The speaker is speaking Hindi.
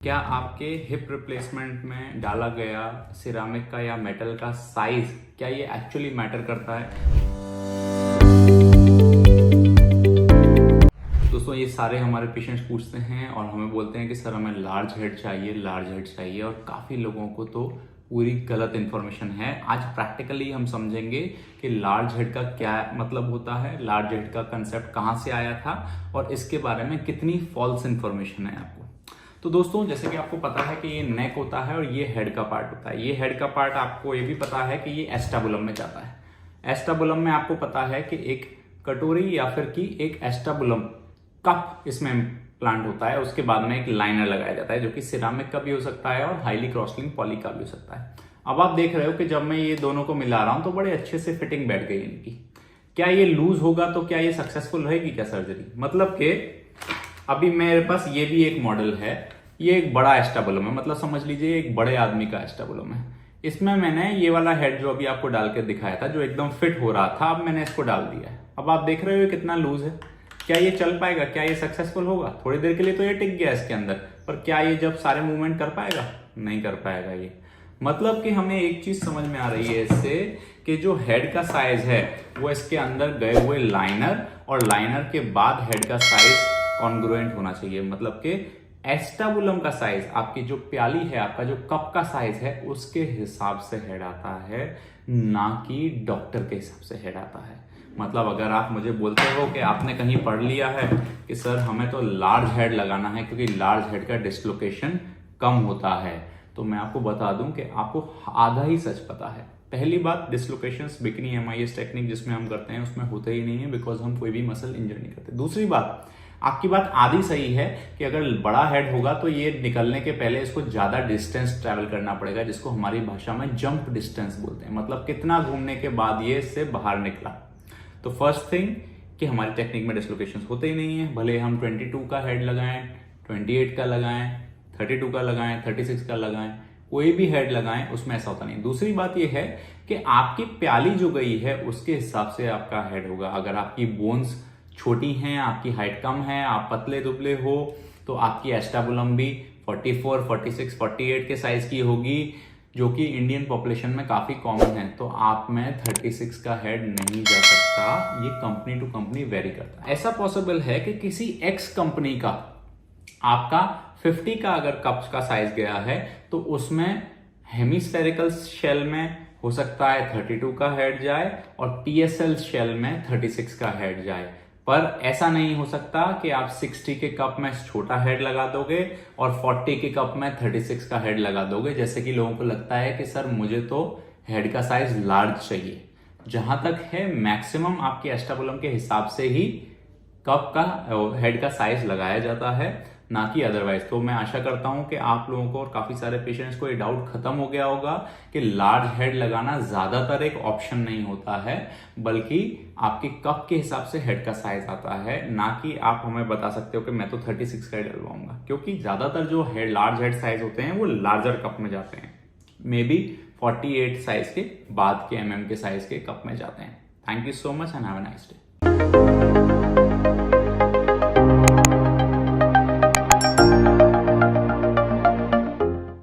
क्या आपके हिप रिप्लेसमेंट में डाला गया सिरामिक का या मेटल का साइज क्या ये एक्चुअली मैटर करता है? दोस्तों, ये सारे हमारे पेशेंट्स पूछते हैं और हमें बोलते हैं कि सर हमें लार्ज हेड चाहिए और काफ़ी लोगों को तो पूरी गलत इन्फॉर्मेशन है। आज प्रैक्टिकली हम समझेंगे कि लार्ज हेड का क्या मतलब होता है, लार्ज हेड का कंसेप्ट कहाँ से आया था और इसके बारे में कितनी फॉल्स इन्फॉर्मेशन है आपको। तो दोस्तों, जैसे कि आपको पता है कि ये नेक होता है और ये हेड का पार्ट होता है। ये हेड का पार्ट आपको ये भी पता है कि ये एस्टाबुलम में जाता है। एस्टाबुलम में आपको पता है कि एक कटोरी या फिर कि एक एस्टाबुलम कप इसमें प्लांट होता है। उसके बाद में एक लाइनर लगाया जाता है जो कि सिरामिक का भी हो सकता है और हाईली क्रॉसलिंक पॉली का भी हो सकता है। अब आप देख रहे हो कि जब मैं ये दोनों को मिला रहा हूं तो बड़े अच्छे से फिटिंग बैठ गई इनकी। क्या ये लूज होगा तो क्या ये सक्सेसफुल रहेगी क्या सर्जरी? मतलब कि अभी मेरे पास ये भी एक मॉडल है। ये एक बड़ा एस्टाबुलम है, मतलब समझ लीजिए एक बड़े आदमी का एस्टाबुलम है। इसमें मैंने ये वाला हेड जो अभी आपको डाल के दिखाया था, जो एकदम फिट हो रहा था, अब मैंने इसको डाल दिया है। अब आप देख रहे हो कितना लूज है। क्या ये चल पाएगा? क्या ये सक्सेसफुल होगा? थोड़ी देर के लिए तो ये टिक गया इसके अंदर, पर क्या ये जब सारे मूवमेंट कर पाएगा? नहीं कर पाएगा ये। मतलब कि हमें एक चीज समझ में आ रही है इससे कि जो हेड का साइज है वो इसके अंदर गए हुए लाइनर और लाइनर के बाद हेड का साइज कॉन्ग्रुएंट होना चाहिए। मतलब कि एस्टाबुलम का साइज, आपकी जो प्याली है, आपका जो कप का साइज है, उसके हिसाब से हेड आता है, ना कि डॉक्टर के हिसाब से हेड आता है। मतलब अगर आप मुझे बोलते हो कि आपने कहीं पढ़ लिया है कि सर हमें तो लार्ज हेड लगाना है क्योंकि लार्ज हेड का डिस्लोकेशन कम होता है, तो मैं आपको बता दूं कि आपको आधा ही सच पता है। पहली बात, डिस्लोकेशंस बिकनी MIS टेक्निक जिसमें हम करते हैं उसमें होते ही नहीं है, बिकॉज हम कोई भी मसल इंजर नहीं करते। दूसरी बात, आपकी बात आधी सही है कि अगर बड़ा हेड होगा तो ये निकलने के पहले इसको ज्यादा डिस्टेंस ट्रैवल करना पड़ेगा, जिसको हमारी भाषा में जंप डिस्टेंस बोलते हैं। मतलब कितना घूमने के बाद ये इससे बाहर निकला। तो फर्स्ट थिंग कि हमारी टेक्निक में डिस्लोकेशंस होते ही नहीं है, भले हम 22 का हेड लगाएं, 28 का लगाएं, 32 का लगाएं, 36 का लगाएं, कोई भी हेड लगाएं, उसमें ऐसा होता नहीं। दूसरी बात यह है कि आपकी प्याली जो गई है उसके हिसाब से आपका हेड होगा। अगर आपकी बोन्स छोटी हैं, आपकी हाइट कम है, आप पतले दुबले हो, तो आपकी एस्टाबुलम भी 44, 46, 48 के साइज की होगी, जो कि इंडियन पॉपुलेशन में काफी कॉमन है। तो आप में 36 का हेड नहीं जा सकता। ये कंपनी टू कंपनी वेरी करता है। ऐसा पॉसिबल है कि किसी एक्स कंपनी का आपका 50 का अगर कप का साइज गया है तो उसमें हेमिस्फेरिकल शेल में हो सकता है 32 का हेड जाए और PSL शेल में 36 का हेड जाए। पर ऐसा नहीं हो सकता कि आप 60 के कप में छोटा हेड लगा दोगे और 40 के कप में 36 का हेड लगा दोगे। जैसे कि लोगों को लगता है कि सर मुझे तो हेड का साइज लार्ज चाहिए। जहां तक है, मैक्सिमम आपके एस्टाबुलम के हिसाब से ही कप का हेड का साइज लगाया जाता है, ना कि अदरवाइज। तो मैं आशा करता हूं कि आप लोगों को और काफी सारे पेशेंट्स को ये डाउट खत्म हो गया होगा कि लार्ज हेड लगाना ज्यादातर एक ऑप्शन नहीं होता है, बल्कि आपके कप के हिसाब से हेड का साइज आता है, ना कि आप हमें बता सकते हो कि मैं तो 36 का ही डलवाऊंगा। क्योंकि ज्यादातर जो हेड लार्ज हेड साइज होते हैं वो लार्जर कप में जाते हैं, मे बी 48 साइज के बाद के MM के साइज के कप में जाते हैं। Thank you so much and have a nice day.